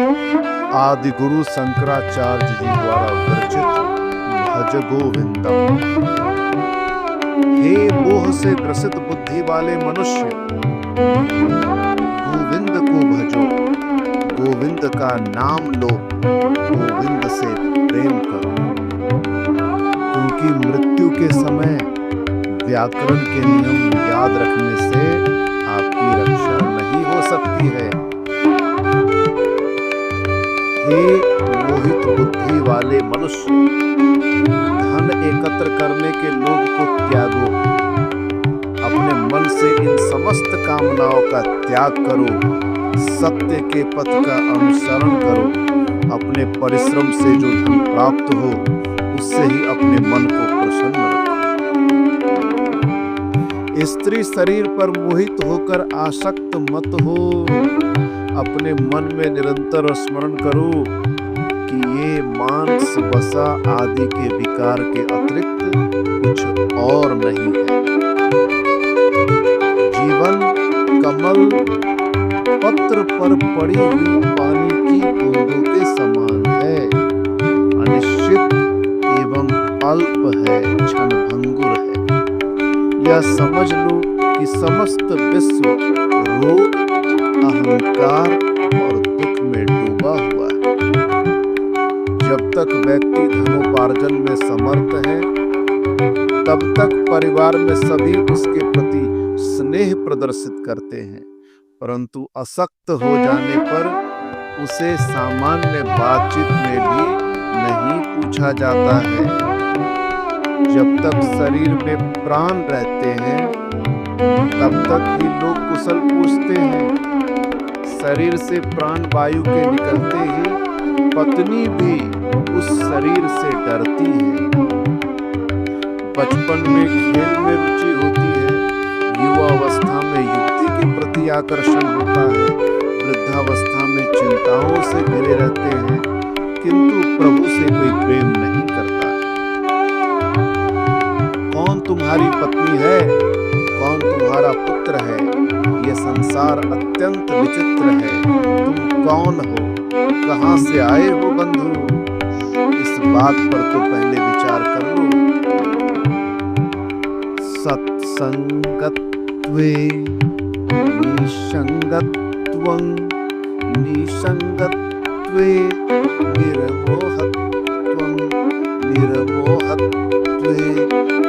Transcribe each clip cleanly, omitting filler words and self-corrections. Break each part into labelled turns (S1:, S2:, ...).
S1: आदि गुरु शंकराचार्य जी द्वारा विरचित भज गोविंदम। हे मोह से ग्रसित बुद्धि वाले मनुष्य, गोविंद को भजो, गोविंद का नाम लो, गोविंद से प्रेम करो, क्योंकि मृत्यु के समय व्याकरण के नियम याद रखने से आपकी रक्षा नहीं हो सकती है। हे मोहित बुद्धि वाले मनुष्य, धन एकत्र करने के लोभ को त्यागो, अपने मन से इन समस्त कामनाओं का त्याग करो, सत्य के पथ का अनुसरण करो, अपने परिश्रम से जो धन प्राप्त हो उससे ही अपने मन को प्रसन्न रखो। स्त्री शरीर पर मोहित होकर आसक्त मत हो, अपने मन में निरंतर स्मरण करो कि ये मांस वसा आदि के विकार के अतिरिक्त कुछ और नहीं है। जीवन कमल पत्र पर पड़ी हुई पानी की बूंदों के समान है, अनिश्चित एवं अल्प है, क्षणभंगुर है। यह समझ लो कि समस्त विश्व रोग, अहंकार और दुख में डूबा हुआ है। जब तक व्यक्ति धनोपार्जन में समर्थ है, तब तक परिवार में सभी उसके प्रति स्नेह प्रदर्शित करते हैं, परंतु असक्त हो जाने पर उसे सामान्य बातचीत में भी नहीं पूछा जाता है। जब तक शरीर में प्राण रहते हैं, तब तक ही लोग कुशल पूछते हैं। शरीर से प्राण वायु के निकलते ही पत्नी भी उस शरीर से डरती है। बचपन में खेल में रुचि होती है, युवावस्था में युवती के प्रति आकर्षण होता है, वृद्धावस्था में चिंताओं से घिरे रहते हैं, किंतु प्रभु से कोई प्रेम नहीं करता। कौन तुम्हारी पत्नी है, कौन तुम्हारा पुत्र है, यह संसार अत्यंत विचित्र है। तुम कौन हो, कहां से आए हो बंधु, इस बात पर तो पहले विचार कर लो। सत्संगत्वे निसंगत्वं, निसंगत्वे निर्मोहत्वं, निर्मोहत्वे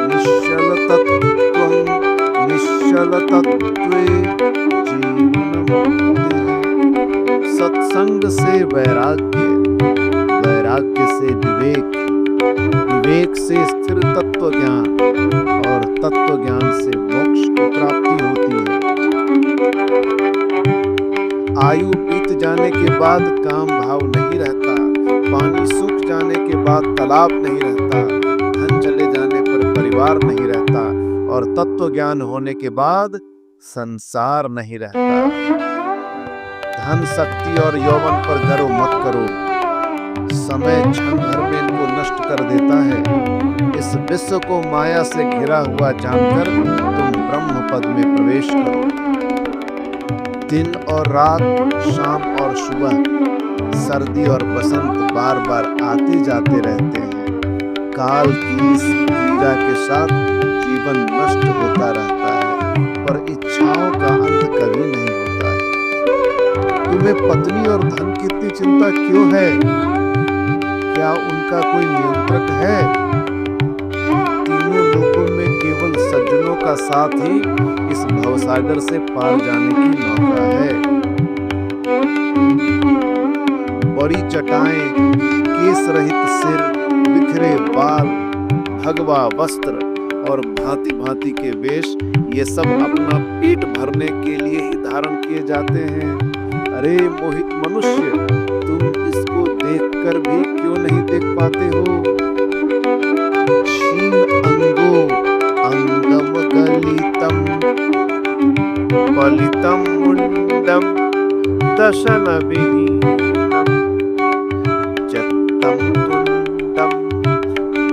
S1: निश्चलतत्वं, निश्चलतत्वे जीवनमुक्तिः। सत्संग से वैराग्य, वैराग्य से विवेक, विवेक से स्थिर तत्व ज्ञान और तत्व ज्ञान से मोक्ष की प्राप्ति होती है। आयु बीत जाने के बाद काम भाव नहीं रहता, पानी सूख जाने के बाद तालाब नहीं रहता, धन चले जाने पर परिवार नहीं रहता और तत्व ज्ञान होने के बाद संसार नहीं रहता। धन शक्ति और यौवन पर गर्व मत करो, समय क्षण भर में इनको नष्ट कर देता है। इस विश्व को माया से घिरा हुआ जानकर तुम ब्रह्म पद में प्रवेश करो। दिन और रात, शाम और सुबह, सर्दी और बसंत बार बार आते जाते रहते हैं। काल की इस क्रीड़ा के साथ जीवन नष्ट होता रहता है, पर इच्छाओं का अंत कभी नहीं होता है। तुम्हें पत्नी और धन की इतनी चिंता क्यों है? क्या उनका कोई नियंत्रक है? तीनों लोकों में केवल सज्जनों का साथ ही इस भवसागर से पार जाने की नौका है। बड़ी चटाएं, केस रहित सिर, बिखरे बाल, भगवा वस्त्र और भांति भांति के वेश, ये सब अपना पेट भरने के लिए ही धारण किए जाते हैं। अरे मोहित मनुष्य, तुम इसको देखकर भी क्यों नहीं देख पाते हो? क्षीण अंगो अंगम गलितम, पलितम मुंडम दशनविहीनम, चत्तम तुंडम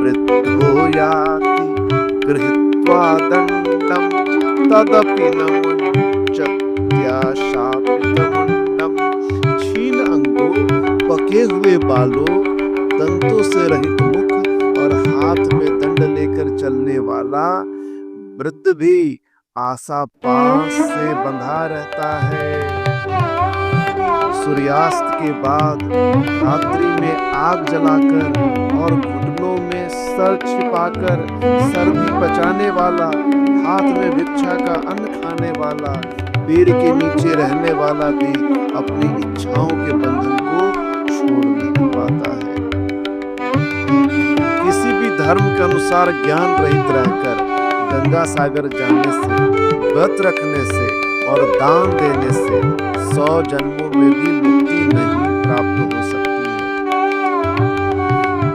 S1: वृद्धो याति गृहीत्वा दंडम, तदपि न मुंचत्या शापितमुंडम। क्षीण अंगो पके हुए बालों, दंतों से रहित मुख और हाथ में दंड लेकर चलने वाला वृद्ध भी आशा पास से बंधा रहता है। सूर्यास्त के बाद रात्रि में आग जलाकर और घुटनों में सर छिपाकर सर्दी बचाने वाला, हाथ में भिक्षा का अन्न खाने वाला, पेड़ के नीचे रहने वाला भी अपनी इच्छाओं के बंधन को छोड़ नहीं पाता है। किसी भी धर्म के अनुसार ज्ञान रहित रहकर गंगा सागर जाने से, व्रत रखने से और दान देने से 100 जन्मों में भी मुक्ति नहीं प्राप्त हो सकती है।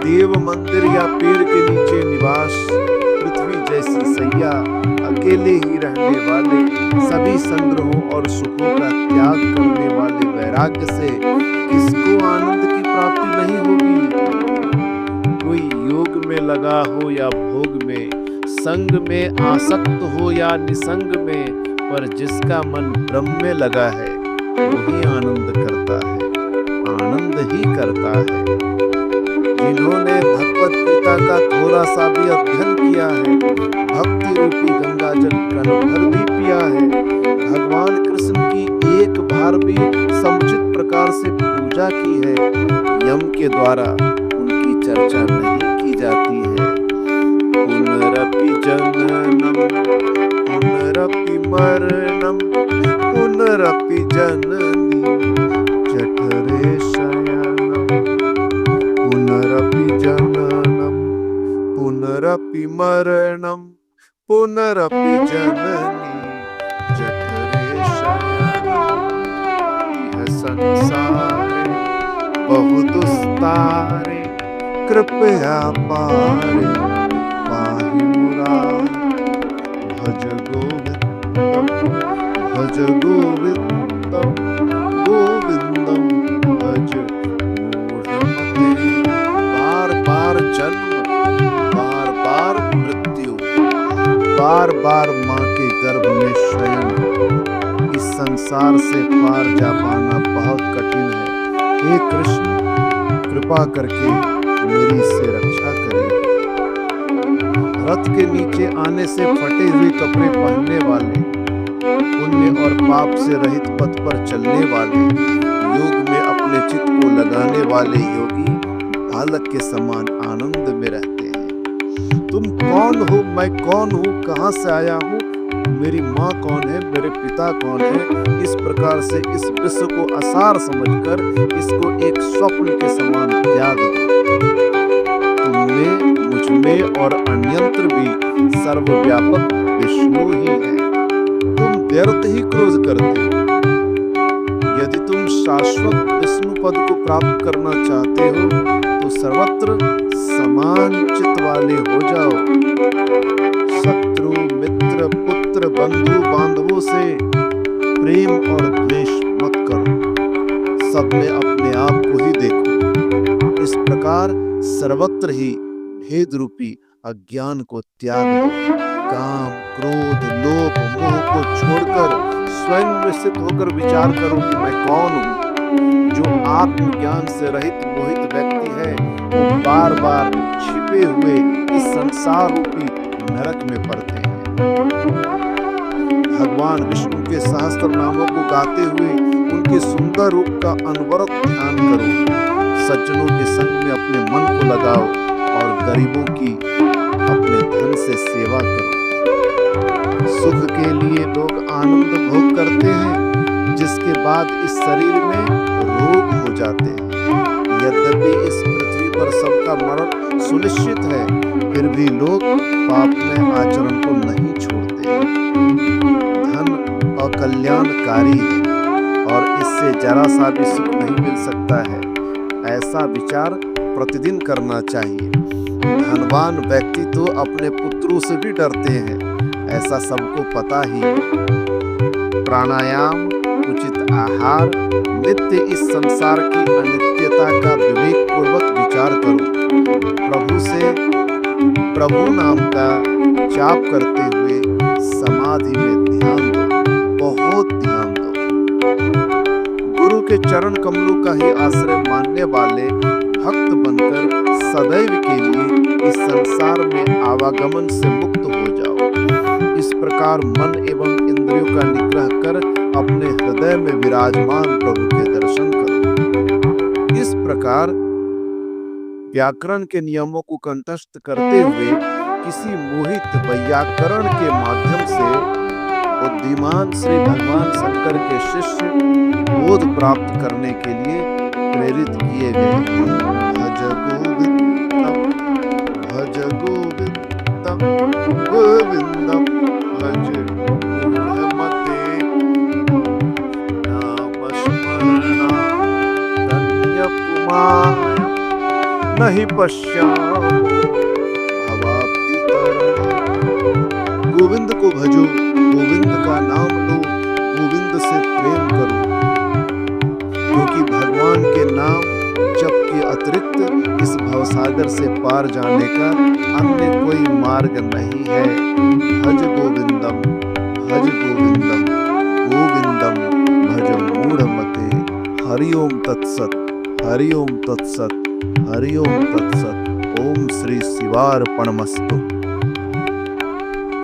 S1: देव मंदिर या पेड़ के नीचे निवास, पृथ्वी जैसी सैया, अकेले ही रहने वाले, सभी संग्रहों और सुखों का त्याग करने वाले वैराग्य से किसको आनंद की प्राप्ति नहीं होगी। कोई योग में लगा हो या भोग में, संग में आसक्त हो या निसंग में, पर जिसका मन ब्रह्म में लगा है वही आनंद करता है, आनंद ही करता है। जिन्होंने भगवत गीता का थोड़ा सा भी अध्ययन किया है, भक्ति रूपी गंगा जल कण भर भी पिया है, भगवान कृष्ण की एक बार भी समुचित प्रकार से पूजा की है, यम के द्वारा उनकी चर्चा नहीं की जाती है। पुनरपि जननम पुनरपि मरणम पुनरपि जननी जठरे शयनम, पुनरपि जननम पुनरपि मरणम पुनरपि जननी जठरे शयनम। यह संसार बहु दुस्तारे, कृपया पारे पाहि मुरारे। भज गोविंदम भज गोविंदम गोविंदम भज मूढ़मते। बार बार जन्म, बार बार मृत्यु, बार बार माँ के गर्भ में शयन, इस संसार से पार जा पाना बहुत कठिन है। हे कृष्ण, कृपा करके मेरी इससे रक्षा करें। रथ के नीचे आने से फटे हुए कपड़े पहनने वाले, पुण्य और पाप से रहित पथ पर चलने वाले, योग में अपने चित्त को लगाने वाले योगी बालक के समान आनंद में रहते हैं। तुम कौन हो, मैं कौन हूँ, कहाँ से आया हूँ, मेरी माँ कौन है, मेरे पिता कौन है, इस प्रकार से इस विश्व को असार समझकर इसको एक स्वप्न के समान त्याग दो। तुममें, मुझमें और अन्यत्र भी सर्वव्यापक विष्णु ही है। तुम व्यर्थ ही क्रोध करते हो। यदि तुम शाश्वत विष्णु पद को प्राप्त करना चाहते हो तो सर्वत्र समान चित्त वाले हो जाओ। शत्रु, मित्र, पुत्र, बंधु, बांधवों से प्रेम और द्वेष मत करो। सब में अपने आप को ही देखो। इस प्रकार सर्वत्र ही भेद रूपी अज्ञान को त्याग दो। काम, क्रोध, लोभ, मोह को छोड़कर स्वयं में स्थित होकर विचार करो कि मैं कौन हूँ। जो आत्मज्ञान से रहित मोहित व्यक्ति है वो बार बार छिपे हुए इस संसार रूपी नरक में पड़ते हैं। भगवान विष्णु के सहस्त्र नामों को गाते हुए उनके सुंदर रूप का अनवरत ध्यान करो। सज्जनों के संग में अपने मन को लगाओ और गरीबों की अपने धन से सेवा करो। सुख के लिए लोग आनंद भोग करते हैं, जिसके बाद इस शरीर में रोग हो जाते हैं। यद्यपि इस पृथ्वी पर सबका मरण सुनिश्चित है, फिर भी लोग पाप में आचरण को नहीं छोड़ते। धन अकल्याणकारी है और इससे जरा सा भी सुख नहीं मिल सकता है। ऐसा विचार प्रतिदिन करना चाहिए। धनवान व्यक्ति तो अपने पुत्रों से भी डरते हैं, ऐसा सबको पता ही है। प्राणायाम, उचित आहार, नित्य इस संसार की अनित्यता का विवेक पूर्वक विचार करो। प्रभु नाम का जाप करते हुए समाधि में ध्यान दो, बहुत ध्यान दो। गुरु के चरण कमलों का ही आश्रय मानने वाले भक्त बनकर सदैव के लिए इस संसार में आवागमन से मुक्त हो जाओ। इस प्रकार मन एवं इंद्रियों का निग्रह कर अपने हृदय में विराजमान प्रभु के दर्शन करो। इस प्रकार व्याकरण के नियमों को कंठस्थ करते हुए किसी मोहित वैयाकरण के माध्यम से बुद्धिमान श्री भगवान शंकर के शिष्य बोध प्राप्त करने के लिए प्रेरित किए गए। भज गोविंदम भज गोविंदम गोविंदम भज मूढ़मते नाम स्मरणा धन्य पुमान नहीं पश्यामो भवाब्धि तरणम। गोविंद को भजो, गोविंद का नाम लो, गोविंद से प्रेम करो, क्योंकि भगवान के नाम जप के अतिरिक्त इस भवसागर से पार जाने का अन्य कोई मार्ग नहीं है। भज गोविंदम भज गोविंदम गोविंदम भज मूढ़मते। हरि ओम तत्सत, हरि ओम तत्सत, हरि ओम तत्सत। ओम श्री शिवार्पणमस्तु।